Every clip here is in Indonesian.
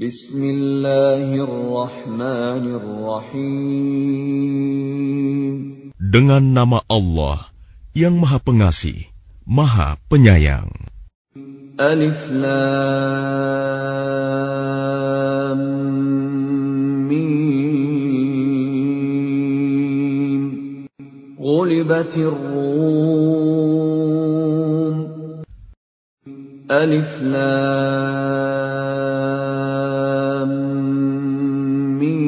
Bismillahirrahmanirrahim. Dengan nama Allah yang Maha Pengasih, Maha Penyayang. Alif Lam Mim. Ghulibatir Rum. Alif Lam Mim.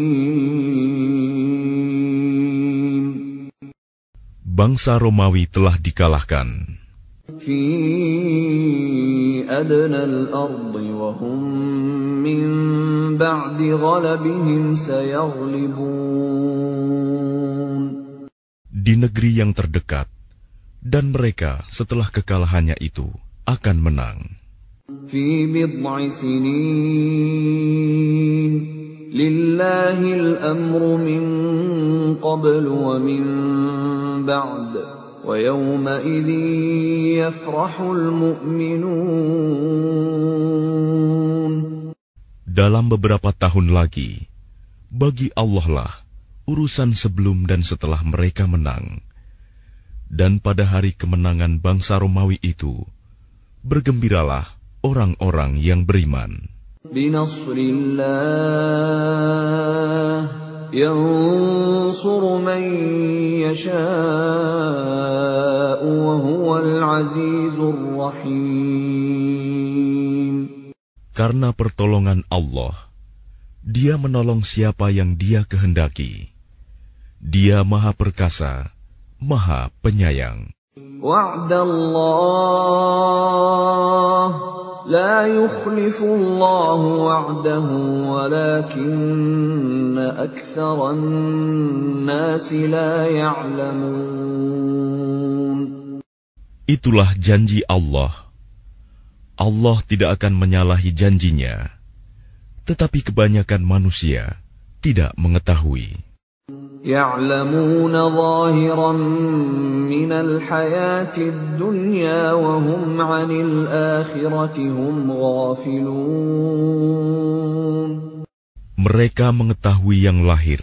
Bangsa Romawi telah dikalahkan. Fi adna al-ardi wa hum min ba'di ghalabihim sayaghlibun. Di negeri yang terdekat, dan mereka setelah kekalahannya itu akan menang. Fi bid'i sinin lillahi al-amru min qabl wa min ba'd wa yawma idzin yafrahul mu'minun. Dalam beberapa tahun lagi, bagi Allah lah urusan sebelum dan setelah mereka menang. Dan pada hari kemenangan bangsa Romawi itu, bergembiralah orang-orang yang beriman. Binasrillah yansuru man yasha'u wa huwal azizur rahim. Karena pertolongan Allah, Dia menolong siapa yang Dia kehendaki. Dia Maha Perkasa, Maha Penyayang. Wa'dallah la yukhlifullahu wa'dahu walakinna aktsaran nasi la ya'lamun. Itulah janji Allah. Allah tidak akan menyalahi janjinya, tetapi kebanyakan manusia tidak mengetahui. يعلمون ظاهرا من الحياة الدنيا وهم عن الآخرة هم غافلون. Mereka mengetahui yang lahir,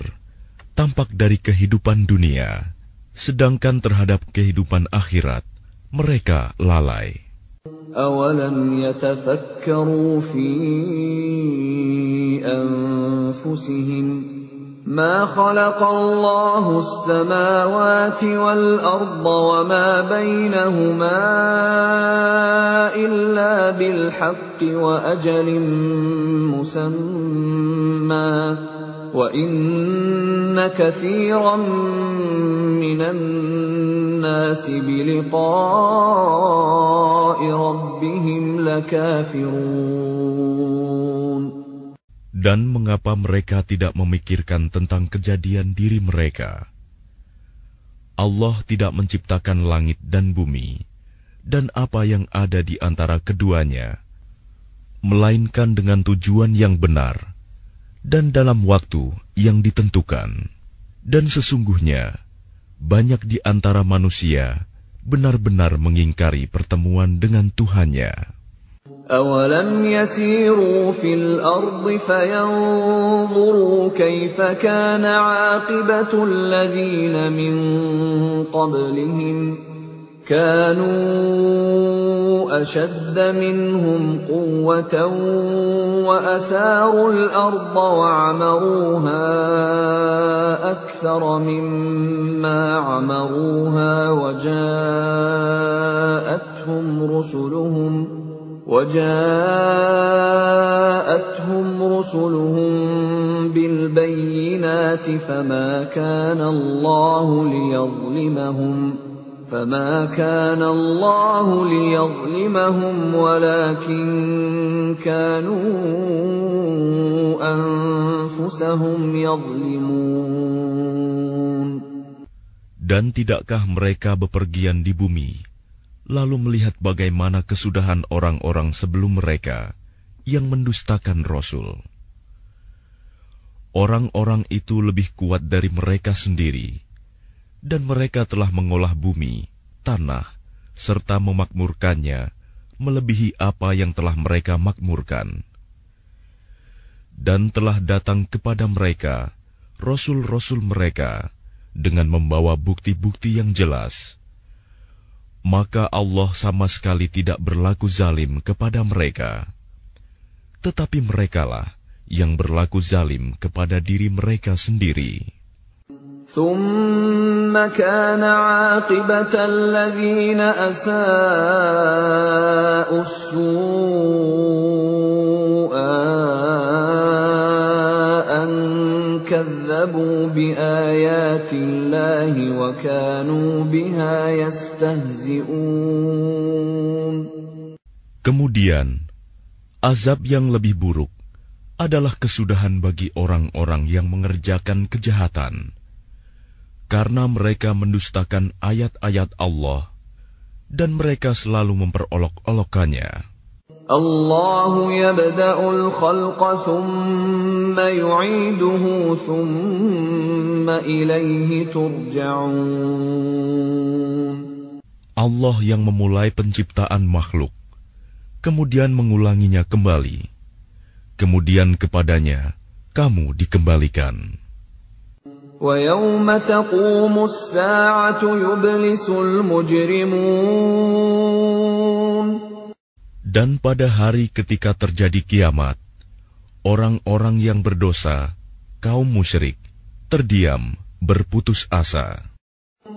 tampak dari kehidupan dunia, sedangkan terhadap kehidupan akhirat, mereka lalai. أولم يتفكروا في أنفسهم ما خلق الله السماوات والأرض وما بينهما إلا بالحق وأجل مسمى وإن كثيرا من الناس بلقاء ربهم لكافرون. Dan mengapa mereka tidak memikirkan tentang kejadian diri mereka? Allah tidak menciptakan langit dan bumi, dan apa yang ada di antara keduanya, melainkan dengan tujuan yang benar, dan dalam waktu yang ditentukan. Dan sesungguhnya, banyak di antara manusia benar-benar mengingkari pertemuan dengan Tuhannya. أَوَلَمْ يَسِيرُوا فِي الْأَرْضِ فَيَنْظُرُوا كَيْفَ كَانَ عَاقِبَةُ الَّذِينَ مِنْ قَبْلِهِمْ كَانُوا أَشَدَّ مِنْهُمْ قُوَّةً وَأَثَارُوا الْأَرْضَ وَعَمَرُوهَا أَكْثَرَ مِمَّا عَمَرُوهَا وجاءتهم رسلهم بالبينات فما كان الله ليظلمهم ولكن كانوا أنفسهم يظلمون. Dan tidakkah mereka bepergian di bumi, lalu melihat bagaimana kesudahan orang-orang sebelum mereka yang mendustakan Rasul? Orang-orang itu lebih kuat dari mereka sendiri, dan mereka telah mengolah bumi, tanah, serta memakmurkannya melebihi apa yang telah mereka makmurkan. Dan telah datang kepada mereka rasul-rasul mereka dengan membawa bukti-bukti yang jelas. Maka Allah sama sekali tidak berlaku zalim kepada mereka. Tetapi merekalah yang berlaku zalim kepada diri mereka sendiri. ثم كان عاقبة الذين أساءوا السوء أن كذبوا بآيات الله وكانوا بها يستهزئون. Kemudian, azab yang lebih buruk adalah kesudahan bagi orang-orang yang mengerjakan kejahatan, karena mereka mendustakan ayat-ayat Allah dan mereka selalu memperolok-olokkannya. Allahu yabda'ul khalqa thumma yu'iduhu thumma ilayhi turja'un. Allah yang memulai penciptaan makhluk, kemudian mengulanginya kembali, kemudian kepadanya kamu dikembalikan. وَيَوْمَ تَقُومُ السَّاعَةُ يُبْلِسُ الْمُجْرِمُونَ. Dan pada hari ketika terjadi kiamat, orang-orang yang berdosa, kaum musyrik, terdiam, berputus asa.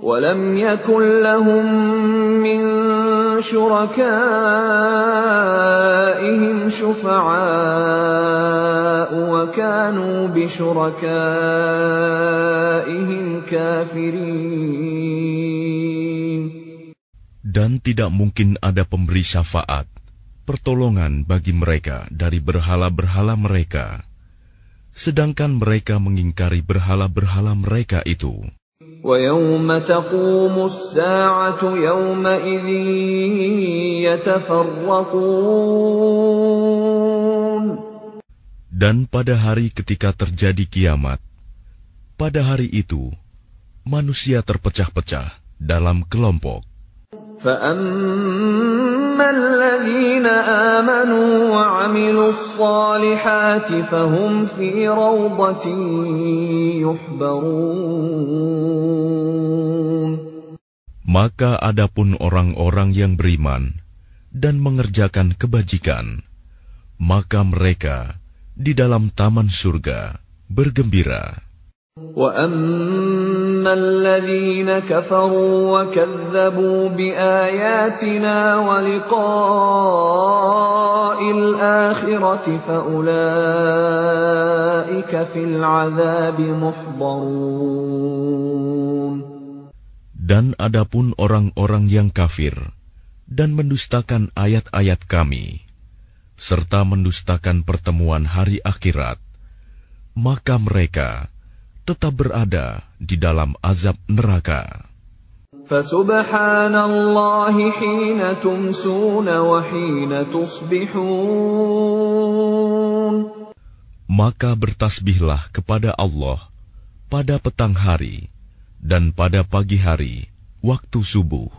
وَلَمْ يَكُنْ لَهُمْ مِنْ شُرَكَائِهِمْ شُفَعَاءُ وَكَانُوا بِشُرَكَائِهِمْ كَافِرِينَ. Dan tidak mungkin ada pemberi syafaat, pertolongan bagi mereka dari berhala-berhala mereka, sedangkan mereka mengingkari berhala-berhala mereka itu. وَيَوْمَ تَقُومُ السَّاعَةُ يَوْمَئِذٍ يَتَفَرَّقُونَ. Dan pada hari ketika terjadi kiamat, pada hari itu manusia terpecah-pecah dalam kelompok. فَأَمَّا الَّذِينَ آمَنُوا وَعَمِلُوا الصَّالِحَاتِ فَهُمْ فِي رَوْضَةٍ يُحْبَرُونَ. Maka adapun orang-orang yang beriman dan mengerjakan kebajikan, maka mereka di dalam taman surga bergembira. وَأَمَّا الَّذِينَ كَفَرُوا وَكَذَّبُوا بِآيَاتِنَا وَلِقَاءِ الْآخِرَةِ فَأُولَئِكَ فِي الْعَذَابِ مُحْضَرُونَ. Dan adapun orang-orang yang kafir dan mendustakan ayat-ayat kami, serta mendustakan pertemuan hari akhirat, maka mereka tetap berada di dalam azab neraka. Fasubhanallahi hina tumsuna wa hina tusbihun. Maka bertasbihlah kepada Allah pada petang hari dan pada pagi hari waktu subuh.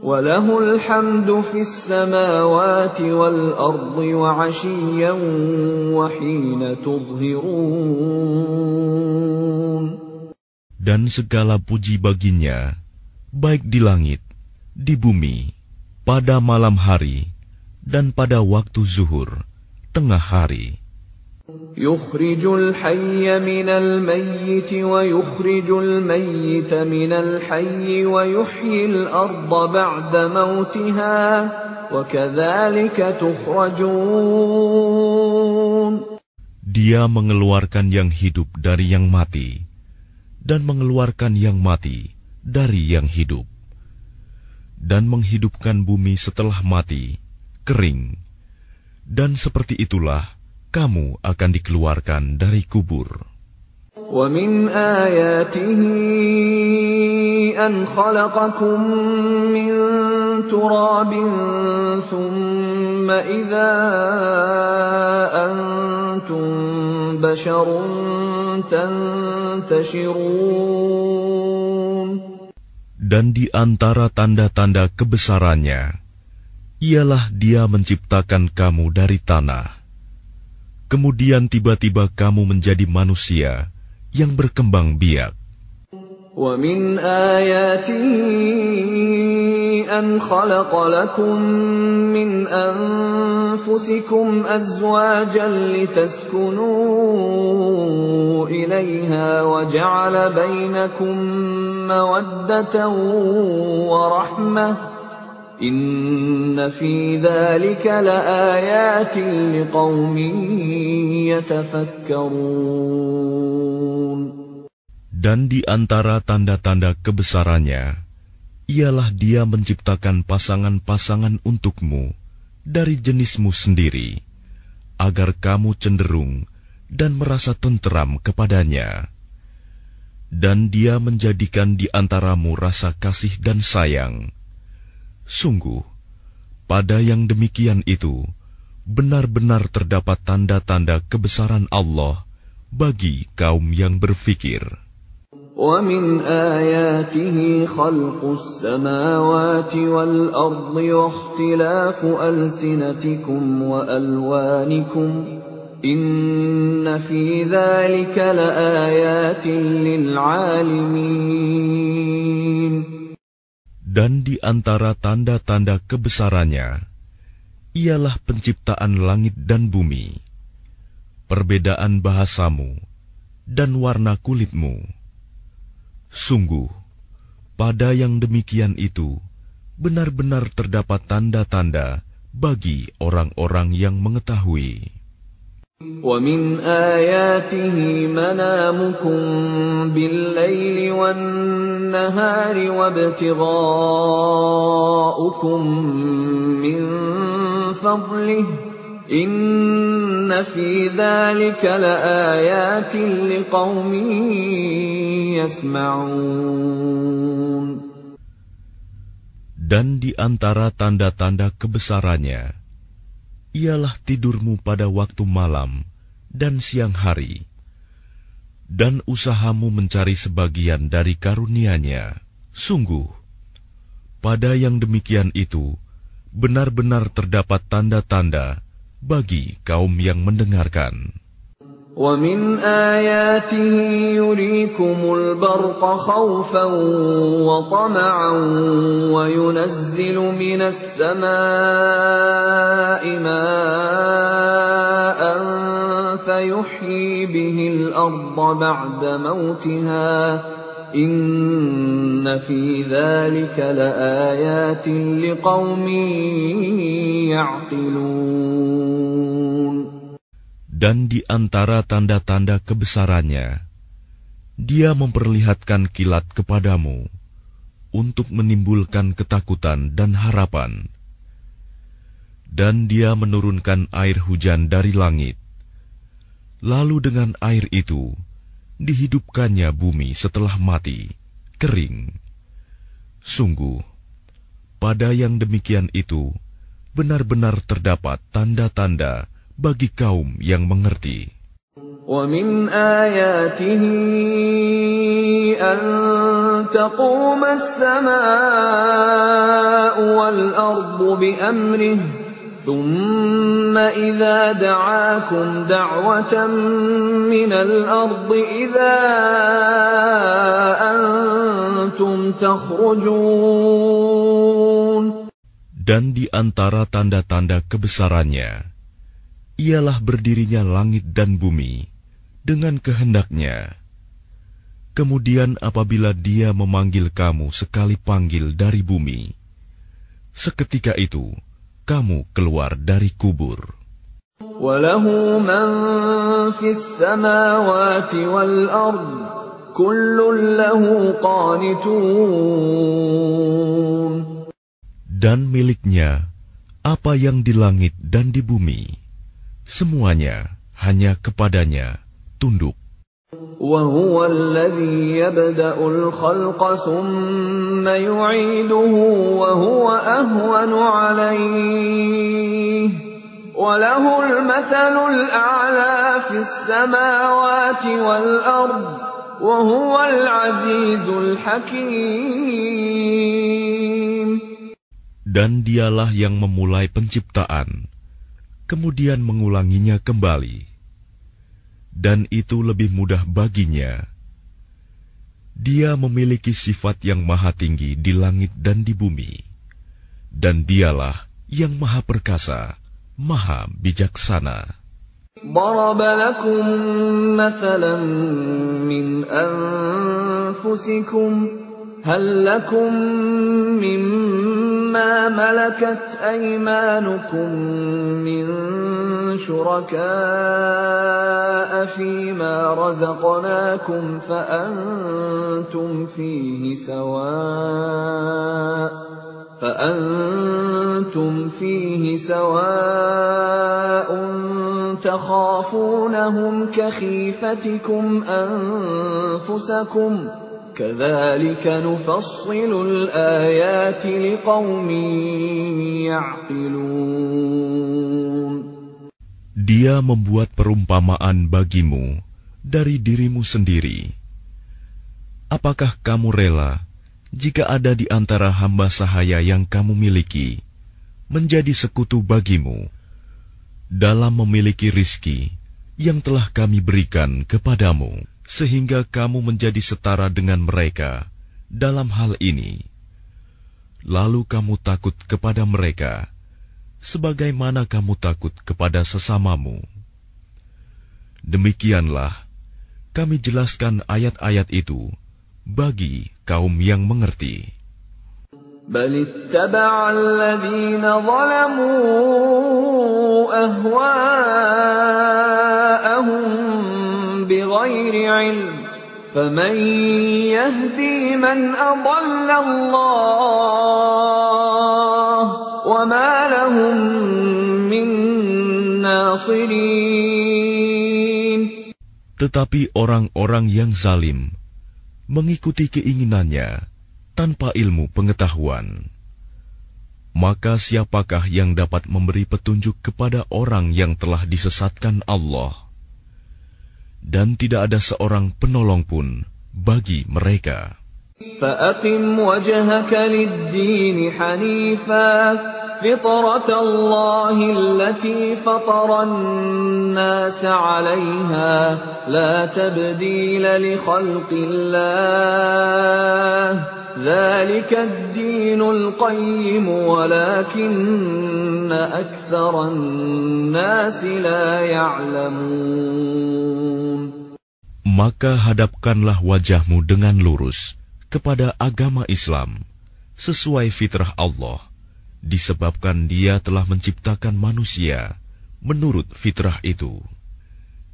Walahul hamdu fis samawati wal ardi wa 'ashiyyan wa hina tudhhirun. Dan segala puji baginya, baik di langit, di bumi, pada malam hari, dan pada waktu zuhur, tengah hari. Yukhrijul hayya minal mayyiti wa yukhrijul mayyita minal hayyi wa yuhyil arda ba'da mautiha wa kadzalika tukhrajun. Dia mengeluarkan yang hidup dari yang mati dan mengeluarkan yang mati dari yang hidup dan menghidupkan bumi setelah mati, kering. Dan seperti itulah kamu akan dikeluarkan dari kubur. Wa min ayatihi an khalaqakum min turabin thumma idza antum basharun tantashirun. Dan di antara tanda-tanda kebesarannya ialah Dia menciptakan kamu dari tanah, Kemudian tiba-tiba kamu menjadi manusia yang berkembang biak. وَمِنْ آيَاتِهِ أَنْ خَلَقَ لَكُم مِّنْ أَنفُسِكُمْ أَزْوَاجًا لِتَسْكُنُوا إِلَيْهَا وَجَعَلَ بَيْنَكُم مَّوَدَّةً وَرَحْمَةً إِنَّ فِي ذَلِكَ لَآيَاتٍ لِقَوْمٍ يَتَفَكَّرُونَ. Dan di antara tanda-tanda kebesarannya, ialah Dia menciptakan pasangan-pasangan untukmu dari jenismu sendiri, agar kamu cenderung dan merasa tenteram kepadanya. Dan Dia menjadikan di antaramu rasa kasih dan sayang. Sungguh, pada yang demikian itu, benar-benar terdapat tanda-tanda kebesaran Allah bagi kaum yang berfikir. وَمِنْ آيَاتِهِ خَلْقُ السَّمَاوَاتِ وَالْأَرْضِ وَاخْتِلَافُ أَلْسِنَتِكُمْ وَأَلْوَانِكُمْ إِنَّ فِي ذَلِكَ لَآيَاتٍ لِلْعَالِمِينَ. Dan di antara tanda-tanda kebesarannya, ialah penciptaan langit dan bumi, perbedaan bahasamu, dan warna kulitmu. Sungguh, pada yang demikian itu, benar-benar terdapat tanda-tanda bagi orang-orang yang mengetahui. وَمِنْ آيَاتِهِ مَنَامُكُمْ بِاللَّيْلِ وَالنَّهَارِ وَابْتِغَاؤُكُمْ مِنْ فَضْلِهِ إِنَّ فِي ذَلِكَ لَآيَاتٍ لِقَوْمٍ يَسْمَعُونَ. Dan di antara tanda-tanda kebesarannya, ialah tidurmu pada waktu malam dan siang hari, dan usahamu mencari sebagian dari karunia-Nya. Sungguh, pada yang demikian itu, benar-benar terdapat tanda-tanda bagi kaum yang mendengarkan. وَمِنْ آيَاتِهِ يُرِيكُمُ الْبَرْقَ خَوْفًا وَطَمَعًا وَيُنَزِّلُ مِنَ السَّمَاءِ مَاءً فَيُحْيِي بِهِ الْأَرْضَ بَعْدَ مَوْتِهَا إِنَّ فِي ذَلِكَ لَآيَاتٍ لِقَوْمٍ يَعْقِلُونَ. Dan di antara tanda-tanda kebesarannya, Dia memperlihatkan kilat kepadamu untuk menimbulkan ketakutan dan harapan. Dan Dia menurunkan air hujan dari langit. Lalu dengan air itu, dihidupkannya bumi setelah mati, kering. Sungguh, pada yang demikian itu, benar-benar terdapat tanda-tanda bagi kaum yang mengerti. وَمِنْ آيَاتِهِ أَن تَقُومَ السَّمَاءُ وَالْأَرْضُ بِأَمْرِهِ ثُمَّ إِذَا دَعَاكُمْ دَعْوَةً مِّنَ الْأَرْضِ إِذَا أَنْتُمْ تَخْرُجُونَ. Dan di antara tanda-tanda kebesarannya, ialah berdirinya langit dan bumi dengan kehendaknya. Kemudian apabila Dia memanggil kamu sekali panggil dari bumi, seketika itu kamu keluar dari kubur. وَلَهُ مَنْ فِي السَّمَاوَاتِ وَالْأَرْضِ كُلٌّ لَهُ قَانِتُونَ. Dan miliknya apa yang di langit dan di bumi, semuanya hanya kepadanya tunduk. وَهُوَ الَّذِي يَبْدَأُ الْخَلْقَ ثُمَّ يُعِيدُهُ وَهُوَ أَهْوَنُ عَلَيْهِ وَلَهُ الْمَثَلُ الْأَعْلَى فِي السَّمَاوَاتِ وَالْأَرْضِ وَهُوَ الْعَزِيزُ الْحَكِيمُ. Dan Dialah yang memulai penciptaan, kemudian mengulanginya kembali. dan itu lebih mudah baginya. Dia memiliki sifat yang maha tinggi di langit dan di bumi, dan dialah yang maha perkasa, maha bijaksana. ضرب لكم مثلا من أنفسكم هل لكم مما ملكت أيمانكم من شركاء فيما رزقناكم فأنتم فيه سواء تخافونهم كخيفتكم أنفسكم كذلك نفصل الآيات لقوم يعقلون. Dia membuat perumpamaan bagimu dari dirimu sendiri. Apakah kamu rela jika ada di antara hamba sahaya yang kamu miliki menjadi sekutu bagimu dalam memiliki rizki yang telah kami berikan kepadamu, sehingga kamu menjadi setara dengan mereka dalam hal ini? Lalu kamu takut kepada mereka sebagaimana kamu takut kepada sesamamu. Demikianlah kami jelaskan ayat-ayat itu bagi kaum yang mengerti. بل اتبع الذين ظلموا أهواءهم بغير علم فمن يهدي من أضل الله وما لهم من ناصرين. Tetapi orang-orang yang zalim mengikuti keinginannya tanpa ilmu pengetahuan. Maka siapakah yang dapat memberi petunjuk kepada orang yang telah disesatkan Allah? Dan tidak ada seorang penolong pun bagi mereka. فَأَقِمْ وَجْهَكَ لِلدِّينِ حَنِيفًا فِطْرَةَ اللَّهِ الَّتِي فَطَرَ النَّاسَ عَلَيْهَا لَا تَبْدِيلَ لِخَلْقِ اللَّهِ ذَلِكَ الدِّينُ الْقَيِّمُ وَلَكِنَّ أَكْثَرَ النَّاسِ لَا يَعْلَمُونَ. Maka hadapkanlah wajahmu dengan lurus kepada agama Islam sesuai fitrah Allah, disebabkan Dia telah menciptakan manusia menurut fitrah itu.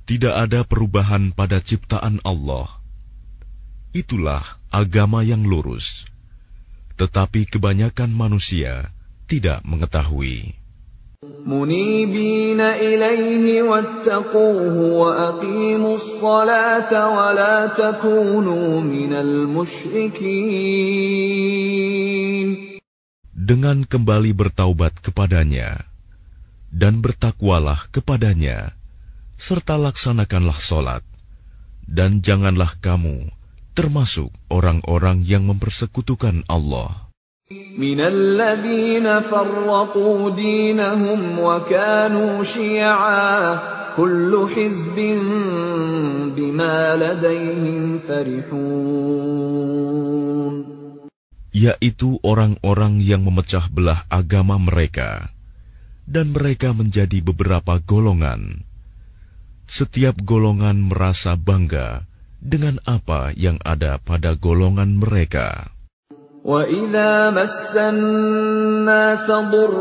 Tidak ada perubahan pada ciptaan Allah. Itulah agama yang lurus, tetapi kebanyakan manusia tidak mengetahui. منيبين إليه واتقوه وأقيموا الصلاة ولا تكونوا من المشركين. Dengan kembali bertaubat kepadanya dan bertakwalah kepadanya, serta laksanakanlah salat, dan janganlah kamu termasuk orang-orang yang mempersekutukan Allah. من الذين فرقوا دينهم وكانوا شيعا كل حزب بما لديهم فرحون. Yaitu orang-orang yang memecah belah agama mereka, dan mereka menjadi beberapa golongan. Setiap golongan merasa bangga dengan apa yang ada pada golongan mereka. وَإِذَا مَسَّ النَّاسَ ضُرٌّ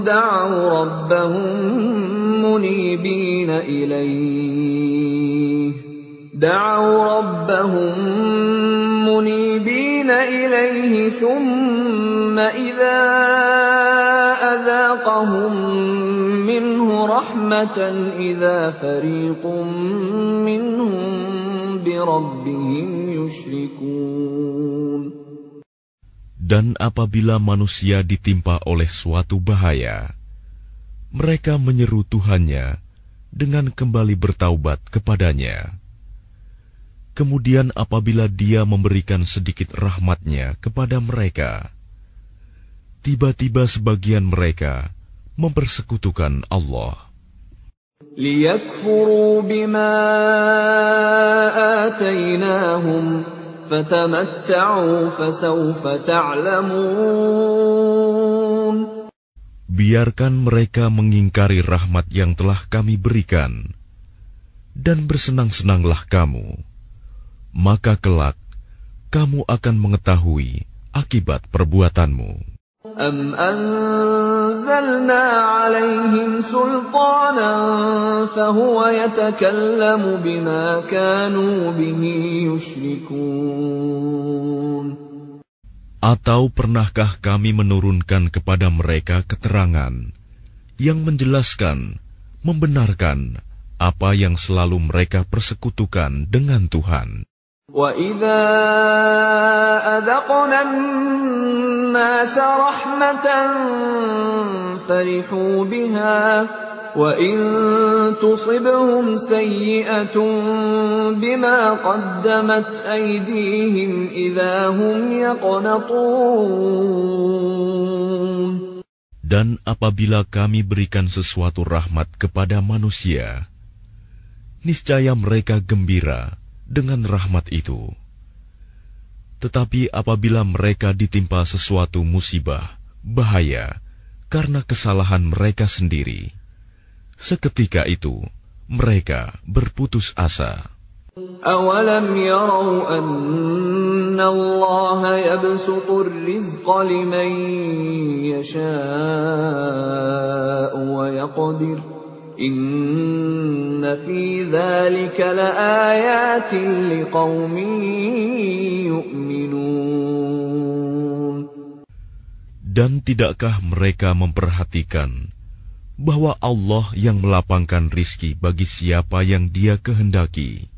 دَعَوْا رَبَّهُم مُنِيبِينَ إِلَيْهِ ثُمَّ إِذَا أَذَاقَهُم مِّنْهُ رَحْمَةً إِذَا فَرِيقٌ مِّنْهُم بِرَبِّهِمْ يُشْرِكُونَ. Dan apabila manusia ditimpa oleh suatu bahaya, mereka menyeru Tuhannya dengan kembali bertaubat kepadanya. Kemudian apabila Dia memberikan sedikit rahmat-Nya kepada mereka, tiba-tiba sebagian mereka mempersekutukan Allah. لِيَكْفُرُوا بِمَا آتَيْنَاهُمْ فَتَمَتَّعُوا فَسَوْفَ تَعْلَمُونَ. Biarkan mereka mengingkari rahmat yang telah kami berikan, dan bersenang-senanglah kamu, maka kelak kamu akan mengetahui akibat perbuatanmu. أَمْ أَنزَلْنَا عَلَيْهِمْ سُلْطَانًا فَهُوَ يَتَكَلَّمُ بِمَا كَانُوا بِهِ يُشْرِكُونَ. Atau pernahkah kami menurunkan kepada mereka keterangan yang menjelaskan, membenarkan apa yang selalu mereka persekutukan dengan Tuhan? وَإِذَا أَذَقْنَا النَّاسَ رَحْمَةً فَرِحُوا بِهَا وَإِن تُصِبْهُمْ سَيِّئَةٌ بِمَا قَدَّمَتْ أَيْدِيهِمْ إِذَا هُمْ يَقْنَطُونَ. Dan apabila kami berikan sesuatu rahmat kepada manusia, niscaya mereka gembira dengan rahmat itu. Tetapi apabila mereka ditimpa sesuatu musibah, bahaya, karena kesalahan mereka sendiri, seketika itu mereka berputus asa. أَوَلَمْ يَرَوْا أَنَّ اللَّهَ يَبْسُطُ الرِّزْقَ لِمَن يَشَاءُ وَيَقْدِرُ إِنَّ فِي ذَلِكَ لَآيَاتٍ لِقَوْمٍ يُؤْمِنُونَ. Dan tidakkah mereka memperhatikan bahwa Allah yang melapangkan rizki bagi siapa yang Dia kehendaki,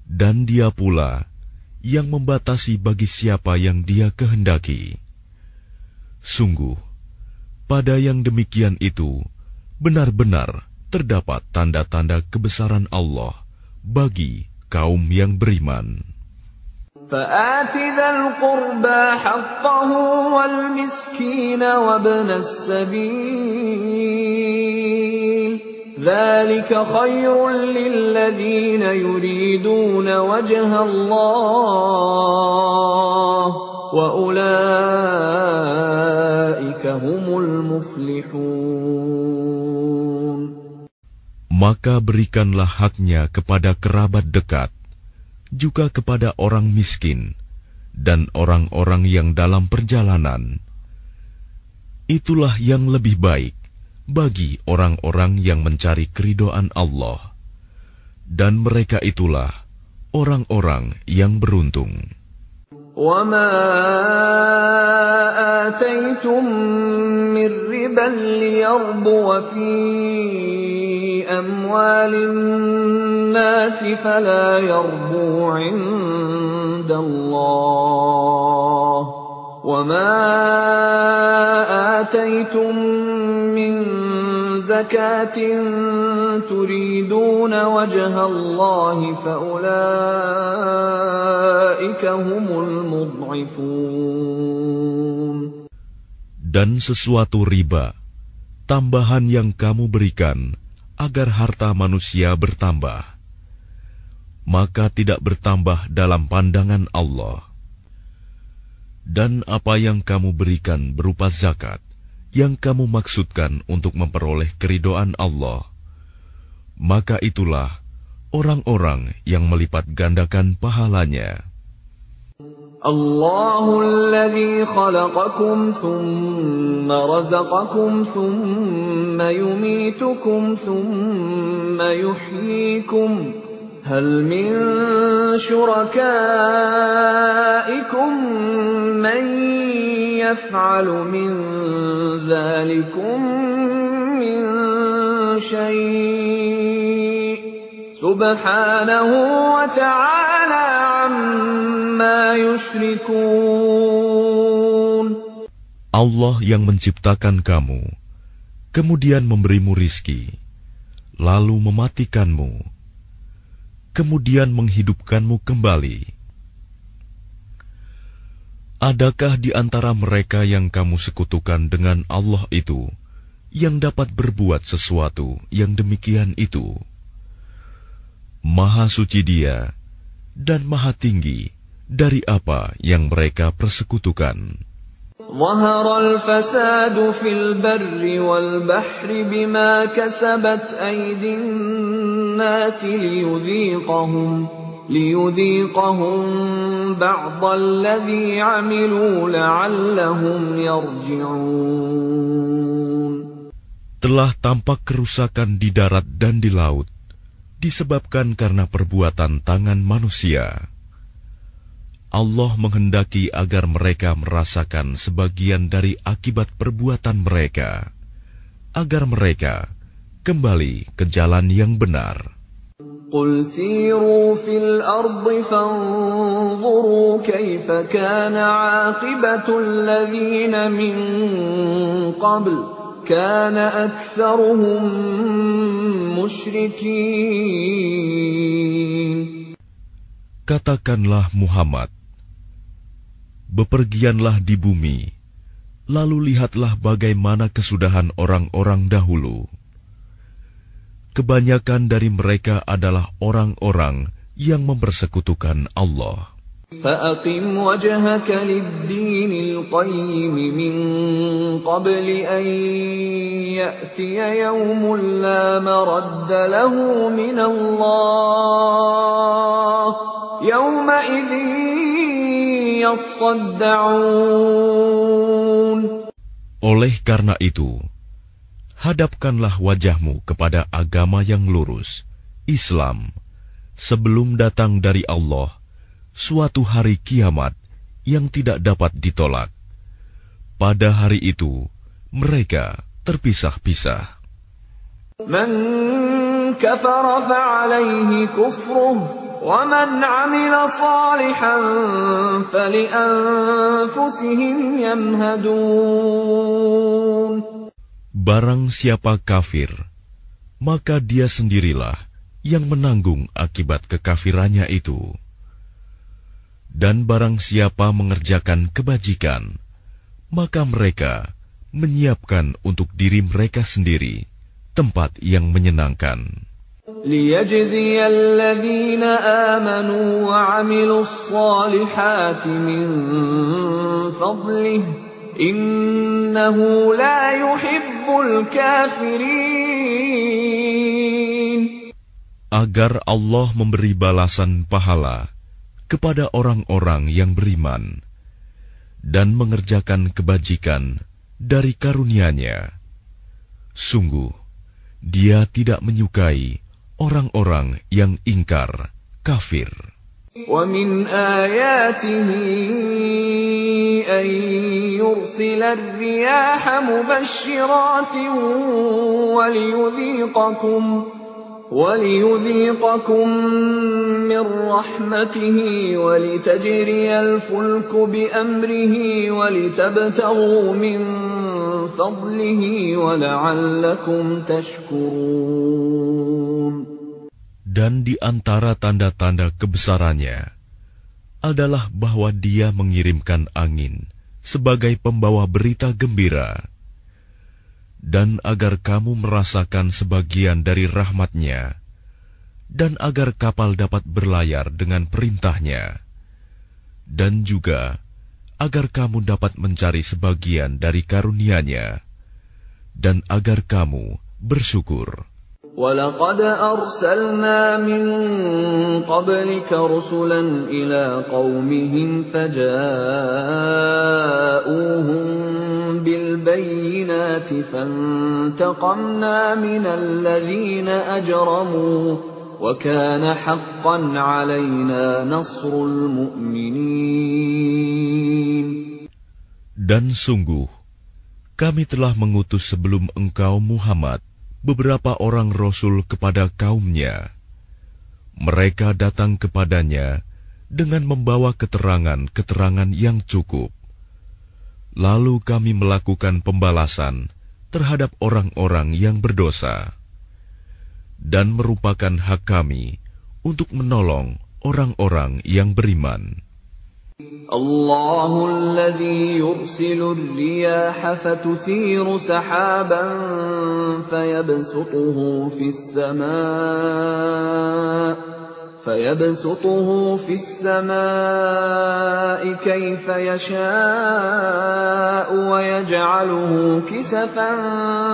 dan Dia pula yang membatasi bagi siapa yang Dia kehendaki. Sungguh, pada yang demikian itu benar-benar terdapat tanda-tanda kebesaran Allah bagi kaum yang beriman. فَآتِ ذَا الْقُرْبَى حَقَّهُ وَالْمِسْكِينَ وَابْنَ السَّبِيلِ ذَلِكَ خَيْرٌ لِّلَّذِينَ يُرِيدُونَ وَجْهَ اللَّهِ وَأُولَٰئِكَ هُمُ الْمُفْلِحُونَ. Maka berikanlah haknya kepada kerabat dekat, juga kepada orang miskin dan orang-orang yang dalam perjalanan. Itulah yang lebih baik bagi orang-orang yang mencari keridhaan Allah, dan mereka itulah orang-orang yang beruntung. وَمَا آتَيْتُم مِّن رِّبًا لِّيَرْبُوَ فِي أَمْوَالِ النَّاسِ فَلَا يَرْبُو عِندَ اللَّهِ وَمَا آتَيْتُم مِّن زَكَاةٍ تُرِيدُونَ وَجْهَ اللَّهِ فَأُولَٰئِكَ هُمُ الْمُضْعِفُونَ. Dan sesuatu riba, tambahan yang kamu berikan agar harta manusia bertambah, maka tidak bertambah dalam pandangan Allah. Dan apa yang kamu berikan berupa zakat, yang kamu maksudkan untuk memperoleh keridhaan Allah, maka itulah orang-orang yang melipat gandakan pahalanya. Allahu alladhi khalaqakum thumma razaqakum thumma yumitukum thumma yuhyikum hal min syurakaikum man yaf'alu min dhalikum min syai' subhanahu wa ta'ala amma yushrikun. Allah yang menciptakan kamu, kemudian memberimu rizki, lalu mematikanmu, kemudian menghidupkanmu kembali. Adakah di antara mereka yang kamu sekutukan dengan Allah itu yang dapat berbuat sesuatu yang demikian itu. Maha suci Dia dan maha tinggi dari apa yang mereka persekutukan. ظهر الفساد في البر والبحر بما كسبت أيدي الناس ليذيقهم بعض الذي عملوا لعلهم يرجعون. Telah tampak kerusakan di darat dan di laut disebabkan karena perbuatan tangan manusia. Allah menghendaki agar mereka merasakan sebagian dari akibat perbuatan mereka, agar mereka kembali ke jalan yang benar. قُلْ سِيرُوا فِي الْأَرْضِ فَانظُرُوا كَيْفَ كَانَ عَاقِبَةُ الَّذِينَ مِنْ قَبْلُ كَانَ أَكْثَرُهُمْ مُشْرِكِينَ. Katakanlah Muhammad, bepergianlah di bumi, lalu lihatlah bagaimana kesudahan orang-orang dahulu. Kebanyakan dari mereka adalah orang-orang yang mempersekutukan Allah. فَأَقِمْ وَجْهَكَ لِلدِّينِ الْقَيِّمِ مِنْ قَبْلِ أَنْ يَأْتِيَ يَوْمٌ لَا مَرَدَّ لَهُ مِنَ اللَّهِ يَوْمَئِذٍ يَصَّدَّعُونَ. Oleh karena itu, hadapkanlah wajahmu kepada agama yang lurus, Islam, sebelum datang dari Allah suatu hari kiamat yang tidak dapat ditolak. Pada hari itu, mereka terpisah-pisah. Man kafara fa'alayhi kufruh, wa man 'amila salihan fali'anfusihim yamhadun. Barang siapa kafir, maka dia sendirilah yang menanggung akibat kekafirannya itu. Dan barang siapa mengerjakan kebajikan, maka mereka menyiapkan untuk diri mereka sendiri tempat yang menyenangkan. لِيَجْزِيَ الَّذِينَ آمَنُوا وَعَمِلُوا الصَّالِحَاتِ مِنْ فَضْلِهِ إِنَّهُ لَا يُحِبُّ الْكَافِرِينَ. Agar Allah memberi balasan pahala kepada orang-orang yang beriman dan mengerjakan kebajikan dari karunia-Nya. Sungguh, Dia tidak menyukai orang-orang yang ingkar, kafir. وَمِنْ آيَاتِهِ أَنْ يُرْسِلَ الرِّيَاحَ مُبَشِّرَاتٍ وَلِيُذِيقَكُم مِّن رَّحْمَتِهِ وَلِتَجْرِيَ الْفُلْكُ بِأَمْرِهِ وَلِتَبْتَغُوا مِن فَضْلِهِ وَلَعَلَّكُمْ تَشْكُرُونَ. Dan di antara tanda-tanda kebesarannya adalah bahwa Dia mengirimkan angin sebagai pembawa berita gembira, dan agar kamu merasakan sebagian dari rahmat-Nya, dan agar kapal dapat berlayar dengan perintah-Nya, dan juga agar kamu dapat mencari sebagian dari karunia-Nya, dan agar kamu bersyukur. وَلَقَدْ أَرْسَلْنَا مِن قَبْلِكَ رُسُلًا إِلَىٰ قَوْمِهِمْ فَجَاءُوهُم بِالْبَيِّنَاتِ فَانتَقَمْنَا مِنَ الَّذِينَ أَجْرَمُوا وَكَانَ حَقًّا عَلَيْنَا نَصْرُ الْمُؤْمِنِينَ. Dan sungguh, kami telah mengutus sebelum engkau Muhammad beberapa orang rasul kepada kaumnya. Mereka datang kepadanya dengan membawa keterangan-keterangan yang cukup. Lalu kami melakukan pembalasan terhadap orang-orang yang berdosa, dan merupakan hak kami untuk menolong orang-orang yang beriman. الله الذي يرسل الرياح فتثير سحابا فيبسطه في السماء كيف يشاء ويجعله كسفا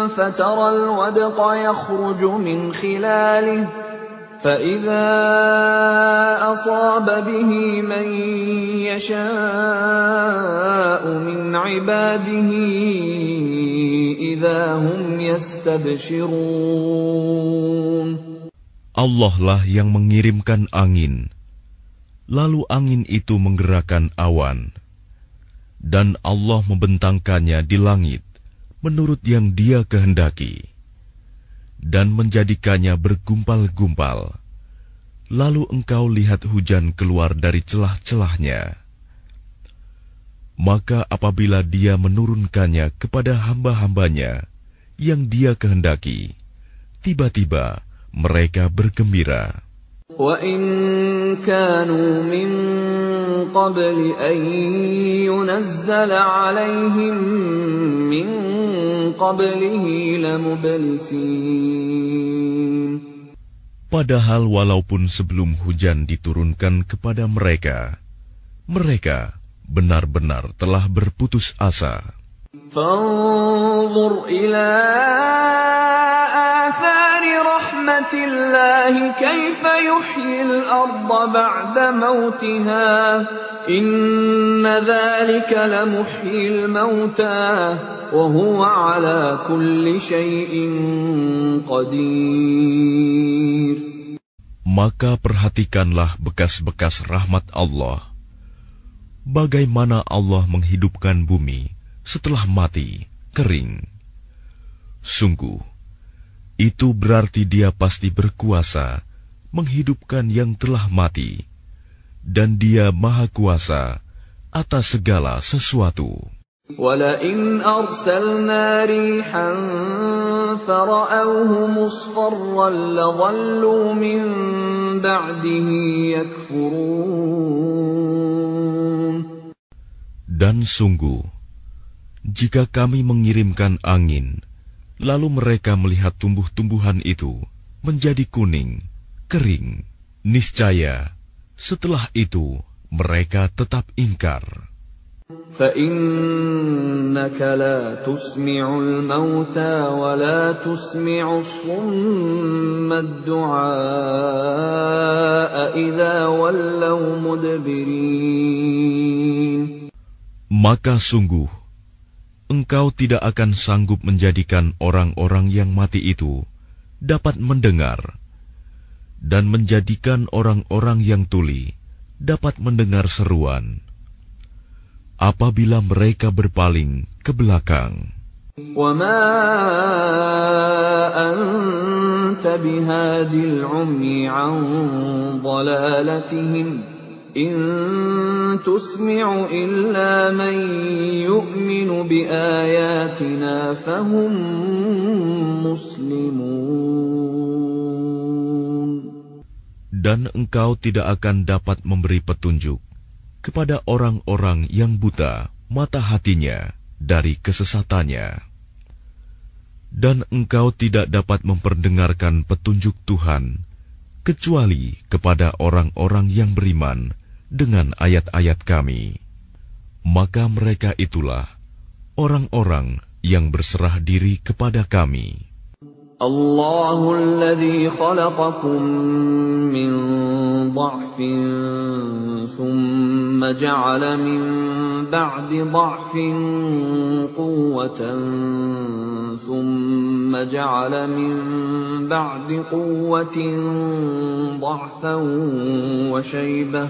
فترى الودق يخرج من خلاله فإذا أصاب به من يشاء من عباده إذا هم يستبشرون. Allah lah yang mengirimkan angin, lalu angin itu menggerakkan awan, dan Allah membentangkannya di langit menurut yang Dia kehendaki, dan menjadikannya bergumpal-gumpal. Lalu engkau lihat hujan keluar dari celah-celahnya. Maka apabila Dia menurunkannya kepada hamba-hambanya yang Dia kehendaki, tiba-tiba mereka bergembira. وَإِن كَانُوا مِن قَبْلِ أَن يُنَزَّلَ عَلَيْهِم مِّن قَبْلِهِ لَمُبْلِسِينَ. Padahal walaupun sebelum hujan diturunkan kepada mereka, mereka benar-benar telah berputus asa. فَانظُرْ إِلَىٰ آثَارِ رَحْمَةِ اللَّهِ كَيْفَ يُحْيِي الْأَرْضَ بَعْدَ مَوْتِهَا إِنَّ ذَلِكَ لَمُحْيِي الْمَوْتَىٰ وَهُوَ عَلَىٰ كُلِّ شَيْءٍ قَدِيرٌ. Maka perhatikanlah bekas-bekas rahmat Allah. Bagaimana Allah menghidupkan bumi setelah mati, kering. Sungguh, itu berarti Dia pasti berkuasa menghidupkan yang telah mati, dan Dia Maha Kuasa atas segala sesuatu. وَلَئِنْ أَرْسَلْنَا رِيحًا فَرَأَوْهُ مُصْفَرًّا لَظَلُّوا مِنْ بَعْدِهِ يَكْفُرُونَ. Dan sungguh, jika kami mengirimkan angin, lalu mereka melihat tumbuh-tumbuhan itu menjadi kuning, kering, niscaya setelah itu mereka tetap ingkar. فَإِنَّكَ لَا تُسْمِعُ الْمَوْتَى وَلَا تُسْمِعُ الصُّمَّ الدُّعَاءَ إِذَا وَلَّوْا مُدْبِرِينَ. Maka sungguh, engkau tidak akan sanggup menjadikan orang-orang yang mati itu dapat mendengar, dan menjadikan orang-orang yang tuli dapat mendengar seruan apabila mereka berpaling ke belakang. وَمَا أَنْتَ بِهَادِ الْعُمْيِ عَنْ ضَلَالَتِهِمْ إِنْ تُسْمِعُ إِلَّا مَنْ يُؤْمِنُ بِآيَاتِنَا فَهُمْ مُسْلِمُونَ. Dan engkau tidak akan dapat memberi petunjuk kepada orang-orang yang buta mata hatinya dari kesesatannya. Dan engkau tidak dapat memperdengarkan petunjuk Tuhan kecuali kepada orang-orang yang beriman dengan ayat-ayat kami. Maka mereka itulah orang-orang yang berserah diri kepada kami. الله الذي خلقكم من ضعف ثم جعل من بعد ضعف قوة ثم جعل من بعد قوة ضعفا وشيبة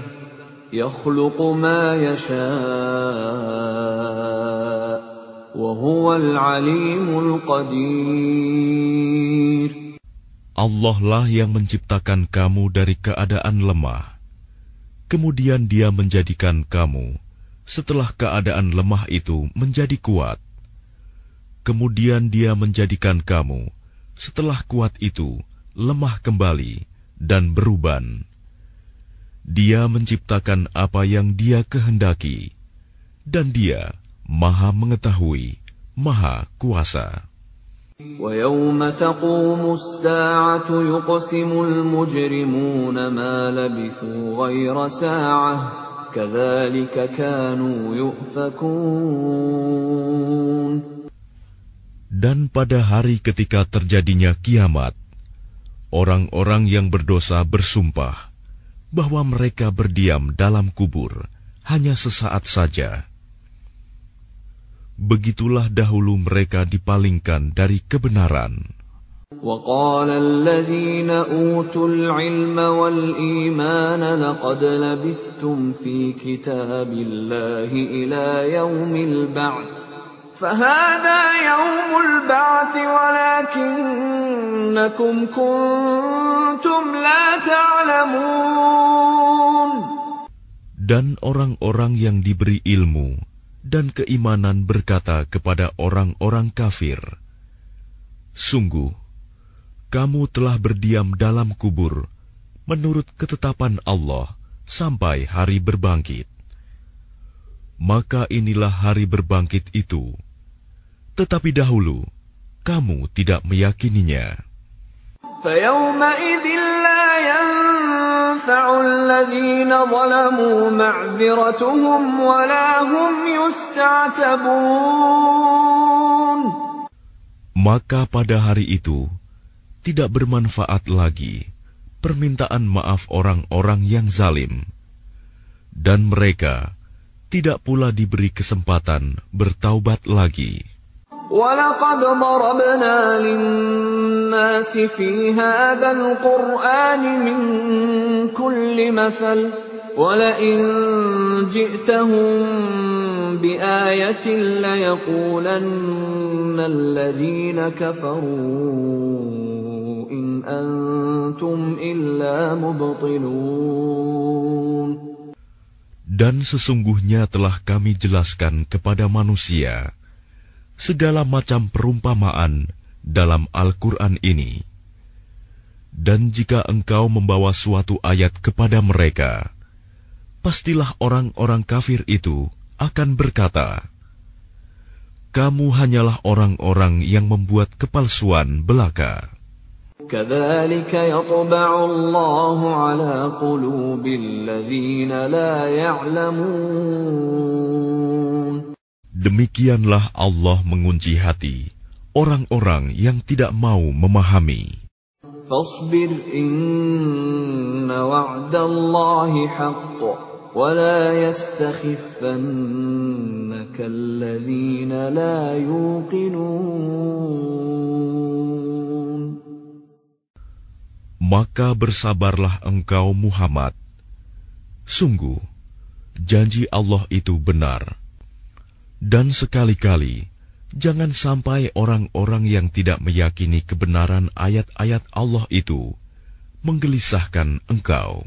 يخلق ما يشاء وهو العليم القدير. Allah lah yang menciptakan kamu dari keadaan lemah. Kemudian Dia menjadikan kamu setelah keadaan lemah itu menjadi kuat. Kemudian Dia menjadikan kamu setelah kuat itu lemah kembali dan beruban. Dia menciptakan apa yang Dia kehendaki, dan Dia Maha Mengetahui, Maha Kuasa. وَيَوْمَ تَقُومُ السَّاعَةُ يُقْسِمُ الْمُجْرِمُونَ مَا لَبِثُوا غَيْرَ سَاعَةٍ كَذَلِكَ كَانُوا يُؤْفَكُونَ. Dan pada hari ketika terjadinya kiamat, orang-orang yang berdosa bersumpah bahwa mereka berdiam dalam kubur hanya sesaat saja. Begitulah dahulu mereka dipalingkan dari kebenaran. وَقَالَ الَّذِينَ أُوتُوا الْعِلْمَ وَالْإِيمَانَ لَقَدْ لَبِثْتُمْ فِي كِتَابِ اللَّهِ إِلَى يَوْمِ الْبَعْثِ فَهَذَا يَوْمُ الْبَعْثِ وَلَكِنَّكُمْ كُنتُمْ لَا تَعْلَمُونَ. Dan orang-orang yang diberi ilmu dan keimanan berkata kepada orang-orang kafir, "Sungguh, kamu telah berdiam dalam kubur menurut ketetapan Allah sampai hari berbangkit. Maka inilah hari berbangkit itu. Tetapi dahulu, kamu tidak meyakininya." فَيَوْمَئِذٍ لَا يَنفَعُ الَّذِينَ ظَلَمُوا مَعْذِرَتُهُمْ وَلَا هُمْ يُسْتَعْتَبُونَ. Maka pada hari itu tidak bermanfaat lagi permintaan maaf orang-orang yang zalim, dan mereka tidak pula diberi kesempatan bertaubat lagi. وَلَقَدْ ضَرَبْنَا لِلنَّاسِ فِي هَذَا الْقُرْآنِ مِنْ كُلِّ مَثَلٍ وَلَئِنْ جِئْتَهُمْ بِآيَةٍ لَيَقُولَنَّ الَّذِينَ كَفَرُوا إِنْ أَنْتُمْ إِلَّا مُبْطِلُونَ. Dan sesungguhnya telah kami jelaskan kepada manusia segala macam perumpamaan dalam Al-Quran ini. Dan jika engkau membawa suatu ayat kepada mereka, pastilah orang-orang kafir itu akan berkata, "Kamu hanyalah orang-orang yang membuat kepalsuan belaka." كَذَلِكَ يَطْبَعُ اللَّهُ عَلَى قُلُوبِ الَّذِينَ لَا يَعْلَمُونَ. Demikianlah Allah mengunci hati orang-orang yang tidak mau memahami. فَاصْبِرْ إِنَّ وَعْدَ اللَّهِ حَقٌّ وَلَا يَسْتَخِفَّنَّكَ الَّذِينَ لَا يُوقِنُونَ. Maka bersabarlah engkau Muhammad. Sungguh, janji Allah itu benar. Dan sekali-kali, jangan sampai orang-orang yang tidak meyakini kebenaran ayat-ayat Allah itu menggelisahkan engkau.